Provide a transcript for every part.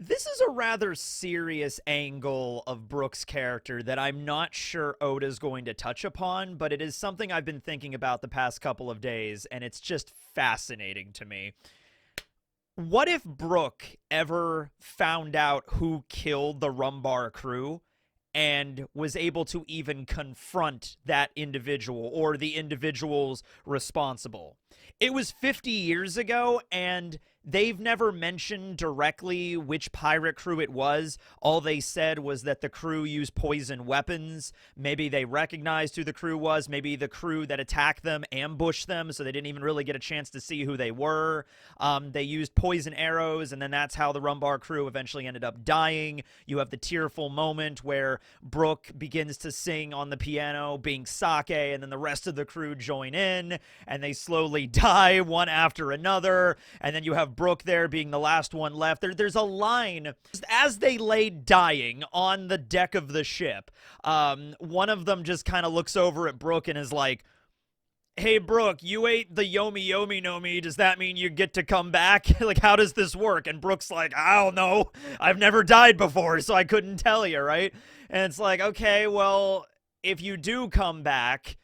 This is a rather serious angle of Brook's character that I'm not sure Oda's going to touch upon, but it is something I've been thinking about the past couple of days, and it's just fascinating to me. What if Brook ever found out who killed the Rumbar crew and was able to even confront that individual or the individuals responsible? It was 50 years ago, and they've never mentioned directly which pirate crew it was. All they said was that the crew used poison weapons. Maybe they recognized who the crew was. Maybe the crew that attacked them ambushed them, so they didn't even really get a chance to see who they were. They used poison arrows, and then that's how the Rumbar crew eventually ended up dying. You have the tearful moment where Brook begins to sing on the piano, being sake, and then the rest of the crew join in, and they slowly die one after another, and then you have Brook there being the last one left. There's a line as they lay dying on the deck of the ship. One of them just kind of looks over at Brook and is like, "Hey, Brook, you ate the Yomi Yomi no Mi. Does that mean you get to come back? Like, how does this work?" And Brook's like, "I don't know. I've never died before, so I couldn't tell you," right? And it's like, okay, well, if you do come back,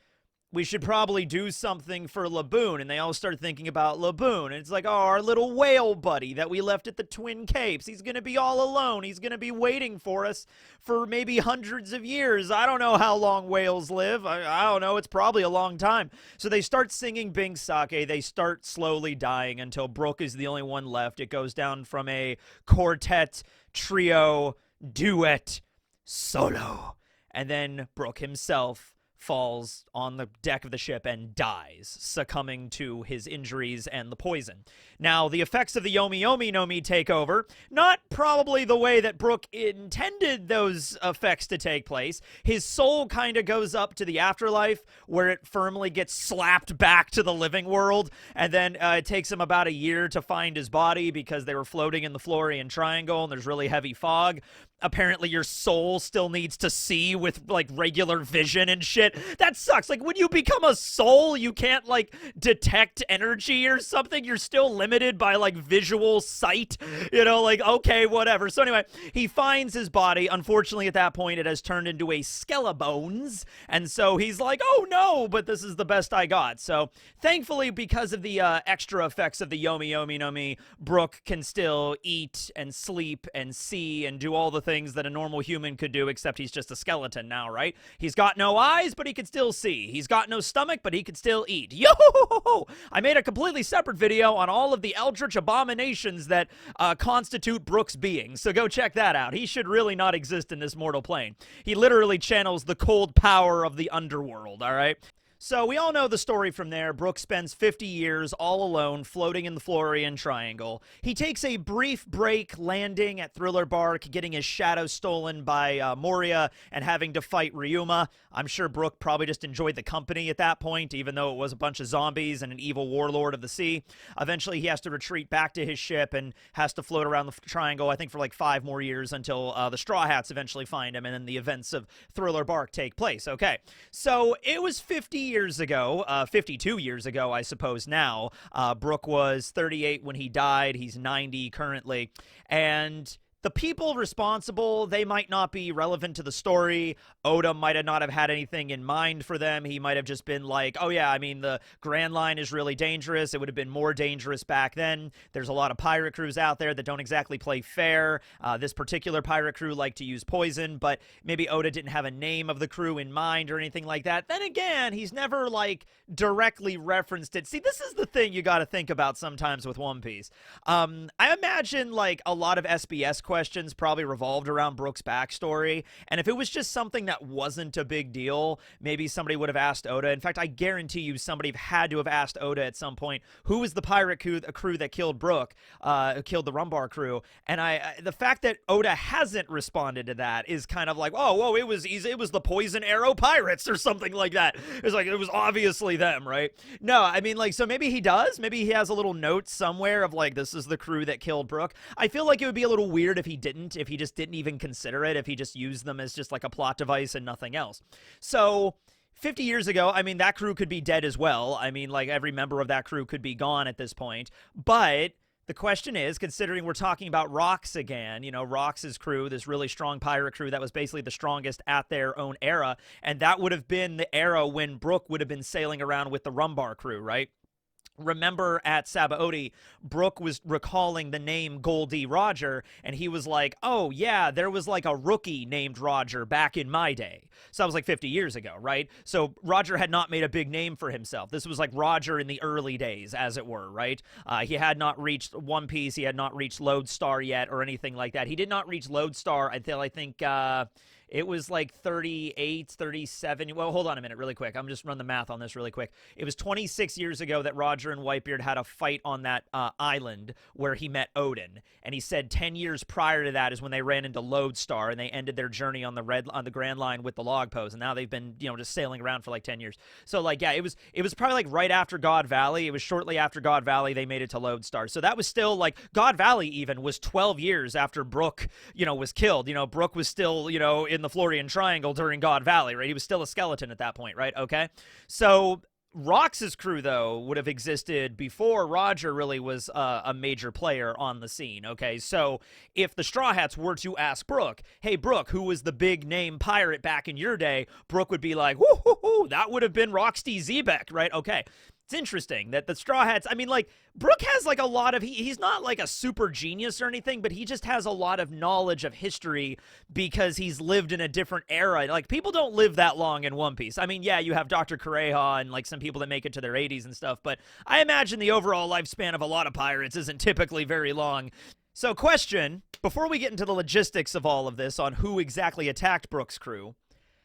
we should probably do something for Laboon. And they all start thinking about Laboon. And it's like, oh, our little whale buddy that we left at the Twin Capes. He's going to be all alone. He's going to be waiting for us for maybe hundreds of years. I don't know how long whales live. I don't know. It's probably a long time. So they start singing Bing Sake. They start slowly dying until Brook is the only one left. It goes down from a quartet, trio, duet, solo. And then Brook himself falls on the deck of the ship and dies, succumbing to his injuries and the poison. Now, the effects of the Yomi Yomi no Mi take over. Not probably the way that Brook intended those effects to take place. His soul kind of goes up to the afterlife, where it firmly gets slapped back to the living world, and then it takes him about a year to find his body because they were floating in the Florian Triangle, and there's really heavy fog. Apparently your soul still needs to see with, like, regular vision and shit. That sucks. Like, when you become a soul, you can't, like, detect energy or something. You're still limited by, like, visual sight. You know, like, okay, whatever. So anyway, he finds his body. Unfortunately, at that point, it has turned into a skeleton. And so he's like, oh, no, but this is the best I got. So thankfully, because of the extra effects of the Yomi Yomi no Mi, Brook can still eat and sleep and see and do all the things that a normal human could do, except he's just a skeleton now, right? He's got no eyes, but he can still see. He's got no stomach, but he can still eat. Yo! I made a completely separate video on all of the eldritch abominations that constitute Brook's being, so go check that out. He should really not exist in this mortal plane. He literally channels the cold power of the underworld, all right? So we all know the story from there. Brook spends 50 years all alone floating in the Florian Triangle. He takes a brief break landing at Thriller Bark, getting his shadow stolen by Moria and having to fight Ryuma. I'm sure Brook probably just enjoyed the company at that point, even though it was a bunch of zombies and an evil warlord of the sea. Eventually, he has to retreat back to his ship and has to float around the triangle, I think, for like 5 more years until the Straw Hats eventually find him, and then the events of Thriller Bark take place. Okay, so it was 50 years ago, 52 years ago, I suppose now. Brook was 38 when he died. He's 90 currently. And the people responsible, they might not be relevant to the story. Oda might not have had anything in mind for them. He might have just been like, oh yeah, I mean, the Grand Line is really dangerous. It would have been more dangerous back then. There's a lot of pirate crews out there that don't exactly play fair. This particular pirate crew liked to use poison, but maybe Oda didn't have a name of the crew in mind or anything like that. Then again, he's never, like, directly referenced it. See, this is the thing you gotta think about sometimes with One Piece. I imagine, like, a lot of SBS questions probably revolved around Brook's backstory, and if it was just something that wasn't a big deal, maybe somebody would have asked Oda. In fact, I guarantee you somebody had to have asked Oda at some point, who was the pirate crew that killed Brook, killed the Rumbar crew, and the fact that Oda hasn't responded to that is kind of like, oh, whoa, it was easy. It was the Poison Arrow Pirates or something like that. It's like, it was obviously them, right? No, I mean, like, so maybe he does. Maybe he has a little note somewhere of, like, this is the crew that killed Brook. I feel like it would be a little weird if he just didn't even consider it, if he just used them as just like a plot device and nothing else. So 50 years ago, I mean, that crew could be dead as well. I mean, like, every member of that crew could be gone at this point, but The question is, considering we're talking about Rox again, you know, Rox's crew, this really strong pirate crew that was basically the strongest at their own era, and that would have been the era when Brook would have been sailing around with the Rumbar crew, right? Remember at Sabaody, Brook was recalling the name Goldie Roger, and he was like, oh, yeah, there was like a rookie named Roger back in my day. So that was like 50 years ago, right? So Roger had not made a big name for himself. This was like Roger in the early days, as it were, right? He had not reached One Piece. He had not reached Lodestar yet or anything like that. He did not reach Lodestar until I think... it was like 38, 37. Well, hold on a minute really quick. I'm just run the math on this really quick. It was 26 years ago that Roger and Whitebeard had a fight on that island where he met Odin. And he said 10 years prior to that is when they ran into Lodestar and they ended their journey on the Grand Line with the log pose. And now they've been, you know, just sailing around for like 10 years. So like, yeah, it was probably like right after God Valley. It was shortly after God Valley they made it to Lodestar. So that was still like God Valley even was 12 years after Brook, you know, was killed. You know, Brook was still, you know, in the Florian Triangle during God Valley, right? He was still a skeleton at that point, right? Okay. So Rox's crew, though, would have existed before Roger really was a major player on the scene, okay? So if the Straw Hats were to ask Brook, hey, Brook, who was the big name pirate back in your day? Brook would be like, whoo, hoo, hoo, that would have been Roxty Zebek, right? Okay. It's interesting that the Straw Hats, I mean, like, Brook has, like, a lot of, he's not, like, a super genius or anything, but he just has a lot of knowledge of history because he's lived in a different era. Like, people don't live that long in One Piece. I mean, yeah, you have Dr. Kureha and, like, some people that make it to their 80s and stuff, but I imagine the overall lifespan of a lot of pirates isn't typically very long. So, question, before we get into the logistics of all of this on who exactly attacked Brook's crew,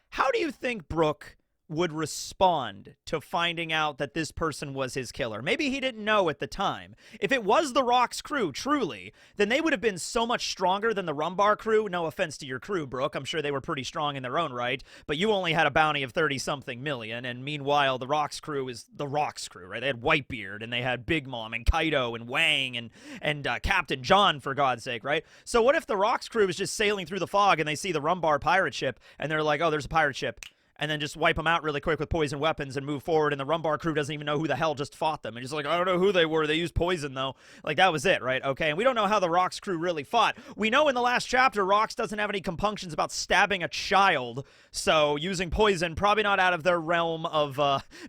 how do you think Brook would respond to finding out that this person was his killer? Maybe he didn't know at the time. If it was the Rock's crew, truly, then they would have been so much stronger than the Rumbar crew. No offense to your crew, Brook. I'm sure they were pretty strong in their own right, but you only had a bounty of 30-something million, and meanwhile, the Rock's crew is the Rock's crew, right? They had Whitebeard, and they had Big Mom, and Kaido, and Wang, and Captain John, for God's sake, right? So what if the Rock's crew is just sailing through the fog, and they see the Rumbar pirate ship, and they're like, oh, there's a pirate ship, and then just wipe them out really quick with poison weapons and move forward, and the Rumbar crew doesn't even know who the hell just fought them. And just like, I don't know who they were. They used poison, though. Like, that was it, right? Okay, and we don't know how the Rock's crew really fought. We know in the last chapter, Rox doesn't have any compunctions about stabbing a child, so using poison, probably not out of their realm of,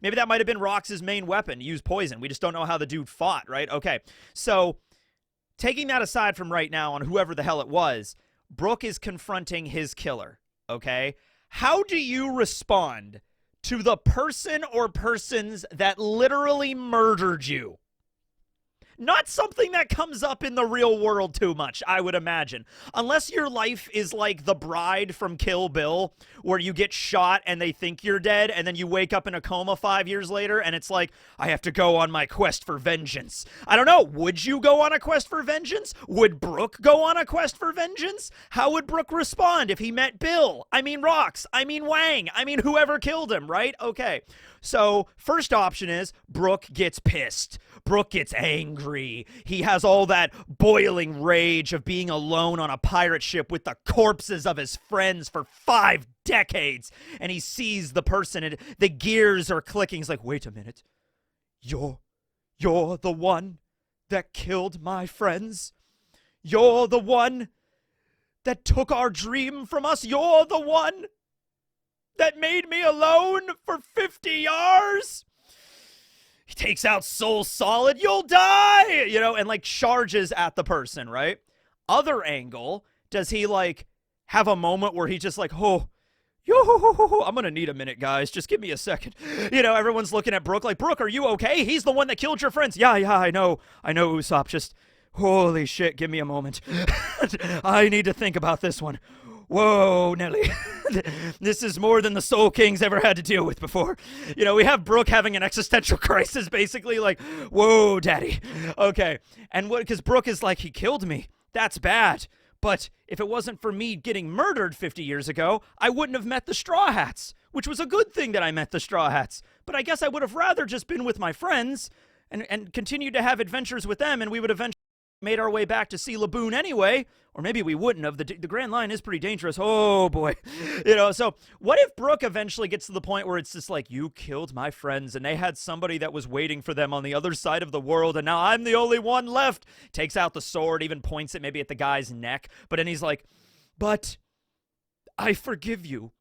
maybe that might have been Rox's main weapon, use poison. We just don't know how the dude fought, right? Okay, so taking that aside from right now on whoever the hell it was, Brook is confronting his killer, okay? How do you respond to the person or persons that literally murdered you? Not something that comes up in the real world too much, I would imagine. Unless your life is like The Bride from Kill Bill, where you get shot and they think you're dead, and then you wake up in a coma 5 years later, and it's like, I have to go on my quest for vengeance. I don't know, would you go on a quest for vengeance? Would Brook go on a quest for vengeance? How would Brook respond if he met Bill? I mean Rox, I mean Wang, I mean whoever killed him, right? Okay. So, first option is Brook gets pissed. Brook gets angry. He has all that boiling rage of being alone on a pirate ship with the corpses of his friends for 5 decades. And he sees the person and the gears are clicking. He's like, wait a minute. You're the one that killed my friends? You're the one that took our dream from us? You're the one that made me alone for 50 years? He takes out Soul Solid, you'll die, you know, and like charges at the person, right? Other angle, does he like have a moment where he just like, oh, yo, I'm gonna need a minute, guys. Just give me a second. You know, everyone's looking at Brook like, Brook, are you okay? He's the one that killed your friends. Yeah, I know, Usopp. Just, holy shit, give me a moment. I need to think about this one. Whoa, Nelly. This is more than the Soul King's ever had to deal with before. You know, we have Brook having an existential crisis, basically, like, whoa, daddy. Okay, and what, because Brook is like, he killed me. That's bad. But if it wasn't for me getting murdered 50 years ago, I wouldn't have met the Straw Hats, which was a good thing that I met the Straw Hats. But I guess I would have rather just been with my friends and continued to have adventures with them, and we would eventually made our way back to see Laboon anyway. Or maybe we wouldn't have. The Grand Line is pretty dangerous. Oh, boy. So what if Brook eventually gets to the point where it's just like, you killed my friends, and they had somebody that was waiting for them on the other side of the world, and now I'm the only one left. Takes out the sword, even points it maybe at the guy's neck. But then he's like, but I forgive you.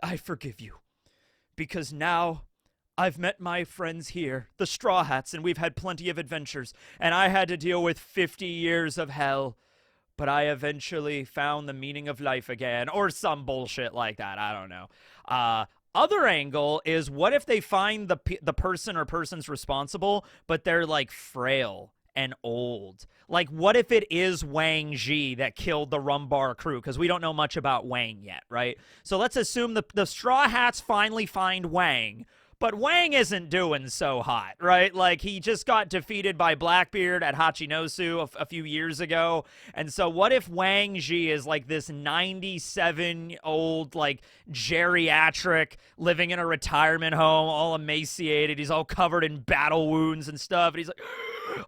I forgive you. Because now I've met my friends here, the Straw Hats, and we've had plenty of adventures, and I had to deal with 50 years of hell. But I eventually found the meaning of life again, or some bullshit like that. I don't know. Other angle is, what if they find the person or persons responsible, but they're like frail and old? Like, what if it is Wang Ji that killed the Rumbar crew? Because we don't know much about Wang yet, right? So let's assume the Straw Hats finally find Wang. But Wang isn't doing so hot, right? Like, he just got defeated by Blackbeard at Hachinosu a few years ago. And so what if Wang Ji is like this 97-old, like, geriatric, living in a retirement home, all emaciated. He's all covered in battle wounds and stuff. And he's like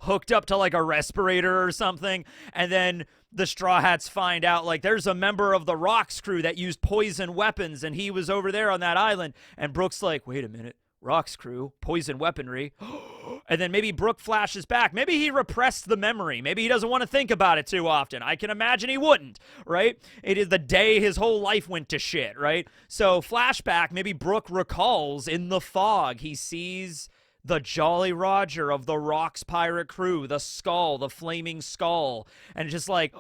hooked up to like a respirator or something. And then the Straw Hats find out, like, there's a member of the Rocks crew that used poison weapons, and he was over there on that island. And Brook's like, wait a minute, Rocks crew, poison weaponry. And then maybe Brook flashes back. Maybe he repressed the memory. Maybe he doesn't want to think about it too often. I can imagine he wouldn't, right? It is the day his whole life went to shit, right? So flashback, maybe Brook recalls in the fog, he sees the Jolly Roger of the Rocks pirate crew, the skull, the flaming skull, and just like,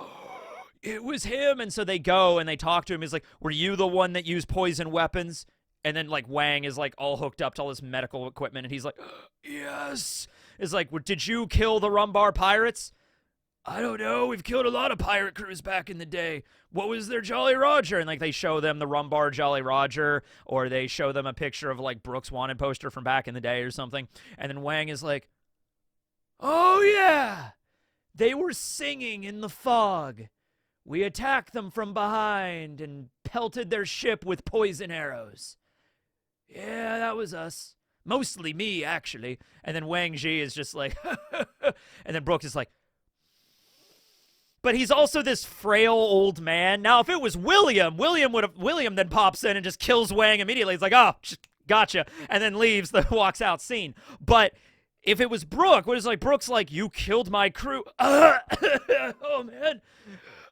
it was him. And so they go and they talk to him. He's like, were you the one that used poison weapons? And then like Wang is like all hooked up to all this medical equipment, and he's like, yes. It's like, did you kill the Rumbar pirates? I don't know. We've killed a lot of pirate crews back in the day. What was their Jolly Roger? And like they show them the Rumbar Jolly Roger, or they show them a picture of like Brook's wanted poster from back in the day or something. And then Wang is like, oh yeah, they were singing in the fog. We attacked them from behind and pelted their ship with poison arrows. Yeah, that was us. Mostly me, actually. And then Wang Ji is just like, and then Brook is like, but he's also this frail old man. Now, if it was William then pops in and just kills Wang immediately. He's like, oh, gotcha. And then leaves, walks out scene. But if it was Brook, what is like, Brook's like, you killed my crew. Oh, man.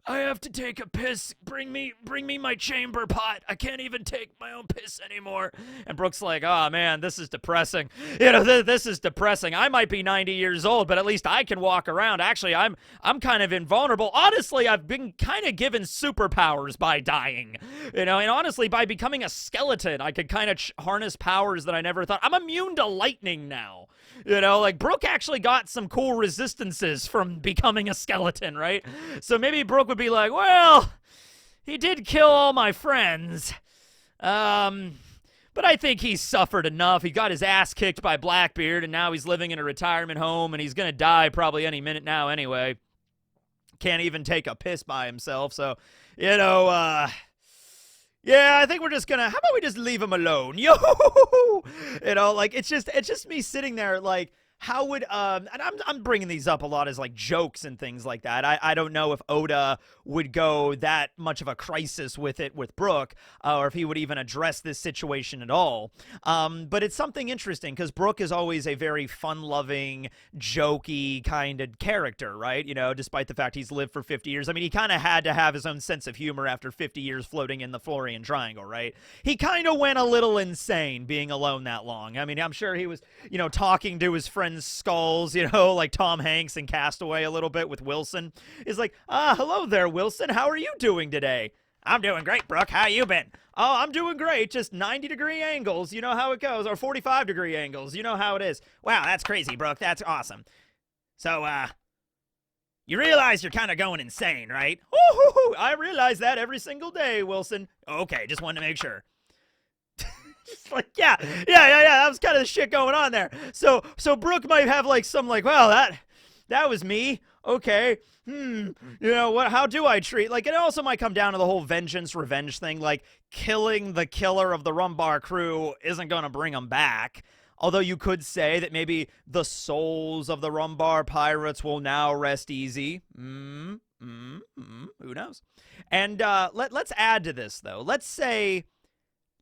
I have to take a piss. Bring me my chamber pot. I can't even take my own piss anymore. And Brook's like, oh man, this is depressing. This is depressing. I might be 90 years old, but at least I can walk around. Actually, I'm kind of invulnerable. Honestly, I've been kind of given superpowers by dying. And honestly, by becoming a skeleton, I could kind of harness powers that I never thought. I'm immune to lightning now. Like Brook actually got some cool resistances from becoming a skeleton, right? So maybe Brook would be like, well, he did kill all my friends. But I think he's suffered enough. He got his ass kicked by Blackbeard, and now he's living in a retirement home, and he's going to die probably any minute now anyway. Can't even take a piss by himself, so, yeah, I think we're just gonna, how about we just leave him alone? Yo! Like, it's just me sitting there, like, how would, and I'm bringing these up a lot as, like, jokes and things like that. I don't know if Oda would go that much of a crisis with it with Brook, or if he would even address this situation at all. But it's something interesting, because Brook is always a very fun-loving, jokey kind of character, right? Despite the fact he's lived for 50 years. I mean, he kind of had to have his own sense of humor after 50 years floating in the Florian Triangle, right? He kind of went a little insane being alone that long. I mean, I'm sure he was, talking to his friends' skulls, like Tom Hanks in Castaway a little bit with Wilson. He's like, hello there, Wilson. How are you doing today? I'm doing great, Brook. How you been? Oh, I'm doing great. Just 90-degree angles. You know how it goes. Or 45-degree angles. You know how it is. Wow, that's crazy, Brook. That's awesome. So, you realize you're kind of going insane, right? Woo-hoo-hoo. I realize that every single day, Wilson. Okay, just wanted to make sure. Just like, yeah, that was kind of the shit going on there. So Brook might have like some like, well, that was me. Okay. How do I treat, like, it also might come down to the whole vengeance, revenge thing. Like, killing the killer of the Rumbar crew isn't going to bring him back. Although you could say that maybe the souls of the Rumbar pirates will now rest easy. Who knows? And let's add to this, though. Let's say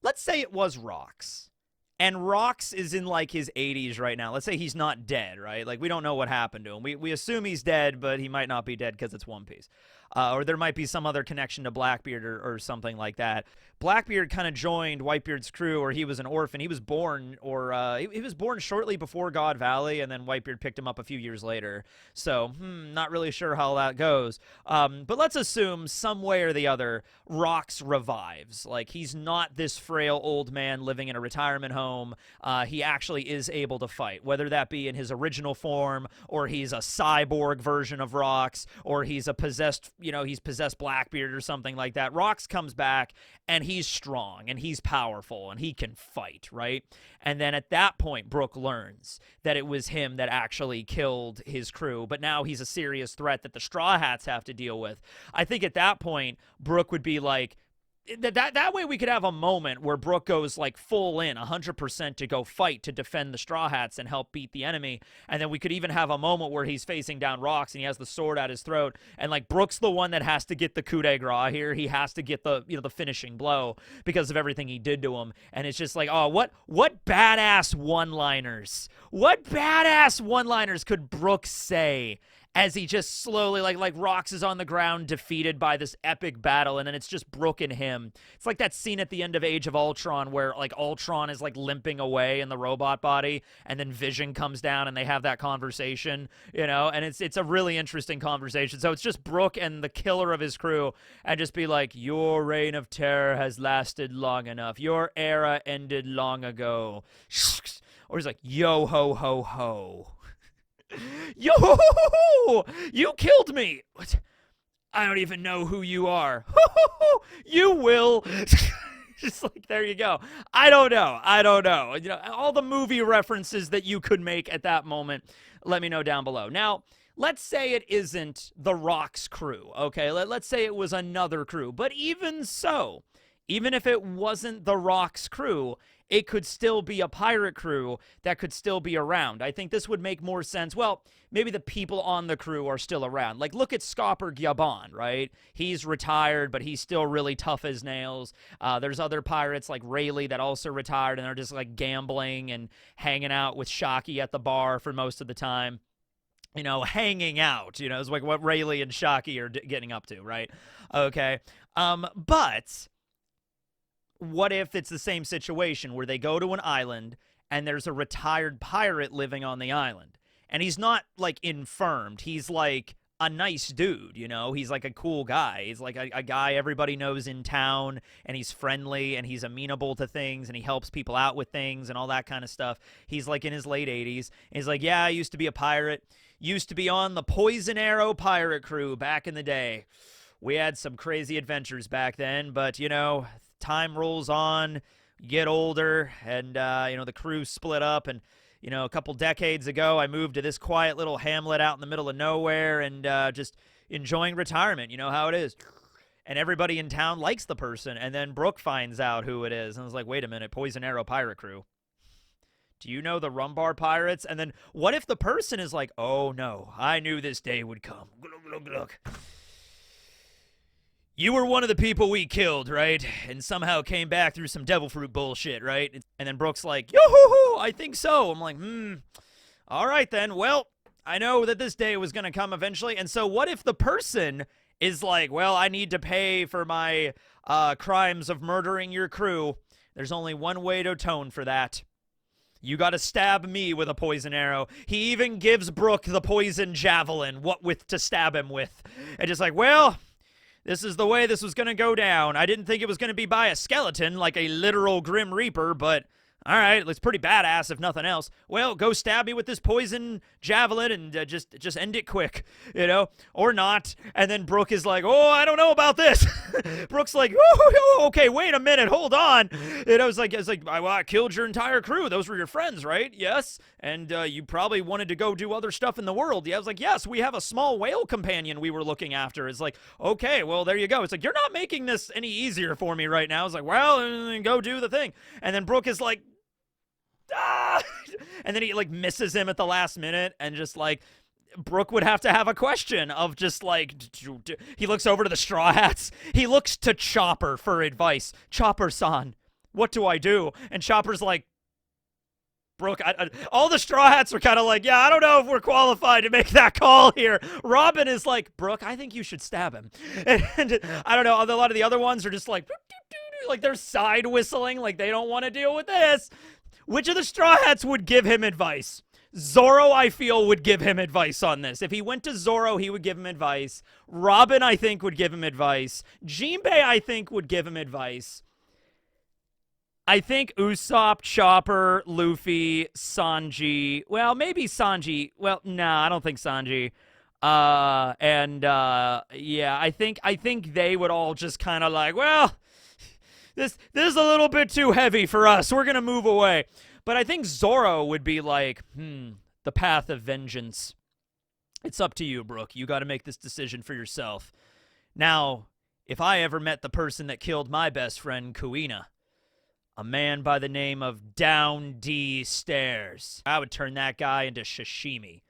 it was Rox. And Rox is in, like, his 80s right now. Let's say he's not dead, right? Like, we don't know what happened to him. We assume he's dead, but he might not be dead because it's One Piece. Or there might be some other connection to Blackbeard or something like that. Blackbeard kind of joined Whitebeard's crew, or he was an orphan. He was born, he was born shortly before God Valley, and then Whitebeard picked him up a few years later. So, not really sure how that goes. But let's assume some way or the other, Rox revives. Like, he's not this frail old man living in a retirement home. He actually is able to fight, whether that be in his original form, or he's a cyborg version of Rox, or he's a possessed, he's possessed Blackbeard or something like that. Rox comes back, and he's strong, and he's powerful, and he can fight, right? And then at that point, Brook learns that it was him that actually killed his crew, but now he's a serious threat that the Straw Hats have to deal with. I think at that point, Brook would be like, that way we could have a moment where Brook goes like full in 100% to go fight to defend the Straw Hats and help beat the enemy. And then we could even have a moment where he's facing down Rox and he has the sword at his throat, and like Brook's the one that has to get the coup de grace here. He has to get the the finishing blow because of everything he did to him. And it's just like, oh, what badass one-liners could Brook say as he just slowly, like Rox is on the ground defeated by this epic battle, and then it's just Brook and him. It's like that scene at the end of Age of Ultron where like Ultron is like limping away in the robot body, and then Vision comes down and they have that conversation, and it's a really interesting conversation. So it's just Brook and the killer of his crew, and just be like, your reign of terror has lasted long enough. Your era ended long ago. Or he's like, yo ho ho ho. Yo, you killed me. What? I don't even know who you are. You will. Just like, there you go. I don't know. All the movie references that you could make at that moment, let me know down below. Now, let's say it isn't the Rox crew, okay? Let's say it was another crew. But even so, even if it wasn't the Rox crew, it could still be a pirate crew that could still be around. I think this would make more sense. Well, maybe the people on the crew are still around. Like, look at Scopper Gabon, right? He's retired, but he's still really tough as nails. There's other pirates like Rayleigh that also retired, and they're just like gambling and hanging out with Shockey at the bar for most of the time. Hanging out, is like what Rayleigh and Shockey are getting up to, right? Okay. But what if it's the same situation where they go to an island and there's a retired pirate living on the island, and he's not like infirmed, he's like a nice dude, he's like a cool guy, he's like a guy everybody knows in town, and he's friendly and he's amenable to things and he helps people out with things and all that kind of stuff. He's like in his late 80s, and he's like, yeah, I used to be a pirate, used to be on the Poison Arrow pirate crew back in the day. We had some crazy adventures back then, but time rolls on, you get older, and the crew split up, and a couple decades ago I moved to this quiet little hamlet out in the middle of nowhere, and just enjoying retirement. You know how it is. And everybody in town likes the person, and then Brook finds out who it is, and I was like, wait a minute, Poison Arrow pirate crew, do you know the Rumbar pirates? And then what if the person is like, oh no, I knew this day would come. Look. You were one of the people we killed, right? And somehow came back through some devil fruit bullshit, right? And then Brook's like, yo-hoo-hoo, I think so. I'm like, all right then. Well, I know that this day was going to come eventually. And so what if the person is like, well, I need to pay for my crimes of murdering your crew. There's only one way to atone for that. You got to stab me with a poison arrow. He even gives Brook the poison javelin, what with to stab him with. And just like, well, this is the way this was going to go down. I didn't think it was going to be by a skeleton, like a literal Grim Reaper, but all right, it's pretty badass if nothing else. Well, go stab me with this poison javelin and just end it quick, or not. And then Brook is like, oh, I don't know about this. Brook's like, oh, okay, wait a minute, hold on. It's like, well, I killed your entire crew. Those were your friends, right? Yes. And you probably wanted to go do other stuff in the world. Yeah, I was like, yes, we have a small whale companion we were looking after. It's like, okay, well, there you go. It's like, you're not making this any easier for me right now. It's like, well, go do the thing. And then Brook is like, ah! And then he like misses him at the last minute, and just like Brook would have to have a question of just like, he looks over to the Straw Hats. He looks to Chopper for advice. Chopper-san, what do I do? And Chopper's like, Brook, all the Straw Hats are kind of like, yeah, I don't know if we're qualified to make that call here. Robin is like, Brook, I think you should stab him. And I don't know, a lot of the other ones are just like they're side whistling, like they don't want to deal with this. Which of the Straw Hats would give him advice? Zoro, I feel, would give him advice on this. If he went to Zoro, he would give him advice. Robin, I think, would give him advice. Jinbei, I think, would give him advice. I think Usopp, Chopper, Luffy, Sanji. Well, maybe Sanji. Well, no, I don't think Sanji. Yeah, I think they would all just kind of like, well, this is a little bit too heavy for us. We're gonna move away. But I think Zoro would be like, the path of vengeance. It's up to you, Brook. You got to make this decision for yourself. Now, if I ever met the person that killed my best friend, Kuina, a man by the name of Down D Stairs, I would turn that guy into sashimi.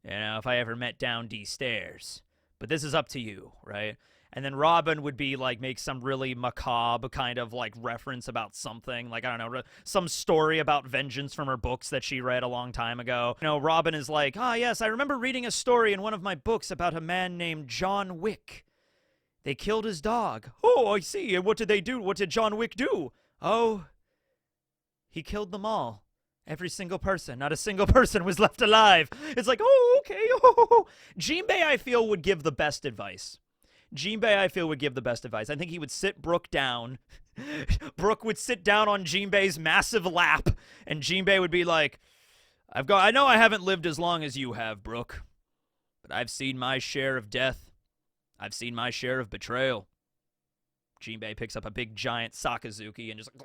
You know, if I ever met Down D Stairs. But this is up to you, right? And then Robin would be like, make some really macabre kind of like reference about something. Like, I don't know, some story about vengeance from her books that she read a long time ago. You know, Robin is like, ah, yes, I remember reading a story in one of my books about a man named John Wick. They killed his dog. Oh, I see. And what did they do? What did John Wick do? Oh, he killed them all. Every single person. Not a single person was left alive. It's like, oh, okay. Oh. Jinbei, I feel, would give the best advice. Jinbei, I feel, would give the best advice. I think he would sit Brook down. Brook would sit down on Jinbei's massive lap, and Jinbei would be like, I know I haven't lived as long as you have, Brook, but I've seen my share of death. I've seen my share of betrayal. Jinbei picks up a big giant Sakazuki and just like,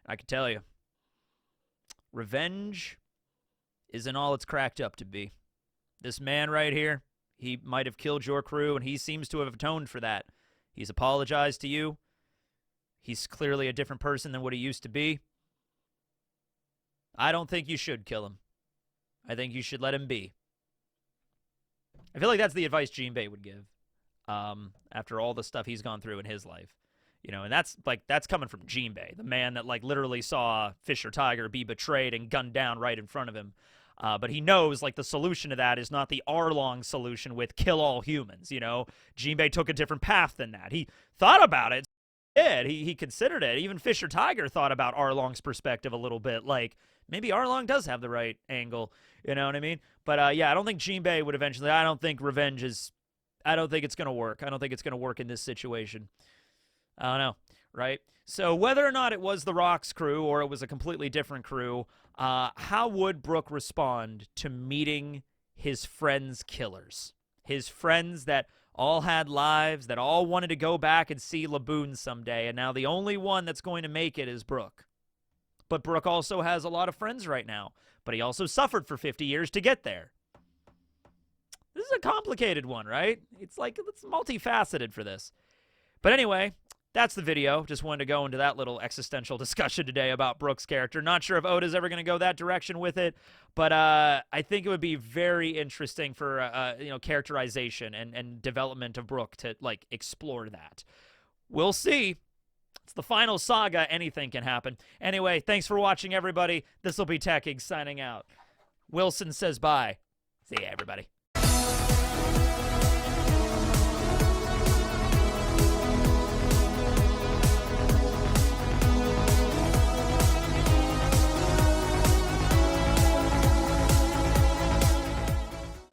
I can tell you, revenge isn't all it's cracked up to be. This man right here, he might have killed your crew, and he seems to have atoned for that. He's apologized to you. He's clearly a different person than what he used to be. I don't think you should kill him. I think you should let him be. I feel like that's the advice Jinbei would give after all the stuff he's gone through in his life. You know, and that's coming from Jinbei, the man that like literally saw Fisher Tiger be betrayed and gunned down right in front of him. But he knows, like, the solution to that is not the Arlong solution with kill all humans, you know? Jinbei took a different path than that. He thought about it. He considered it. Even Fisher Tiger thought about Arlong's perspective a little bit. Like, maybe Arlong does have the right angle. You know what I mean? But, yeah, I don't think Jinbei would eventually... I don't think revenge is... I don't think it's going to work. I don't think it's going to work in this situation. I don't know, right? So whether or not it was the Rock's crew or it was a completely different crew... how would Brook respond to meeting his friends' killers? His friends that all had lives, that all wanted to go back and see Laboon someday, and now the only one that's going to make it is Brook. But Brook also has a lot of friends right now, but he also suffered for 50 years to get there. This is a complicated one, right? It's like, it's multifaceted for this. But anyway... that's the video. Just wanted to go into that little existential discussion today about Brook's character. Not sure if Oda's ever going to go that direction with it, but I think it would be very interesting for characterization and development of Brook to like explore that. We'll see. It's the final saga. Anything can happen. Anyway, thanks for watching, everybody. This will be Techig signing out. Wilson says bye. See ya, everybody.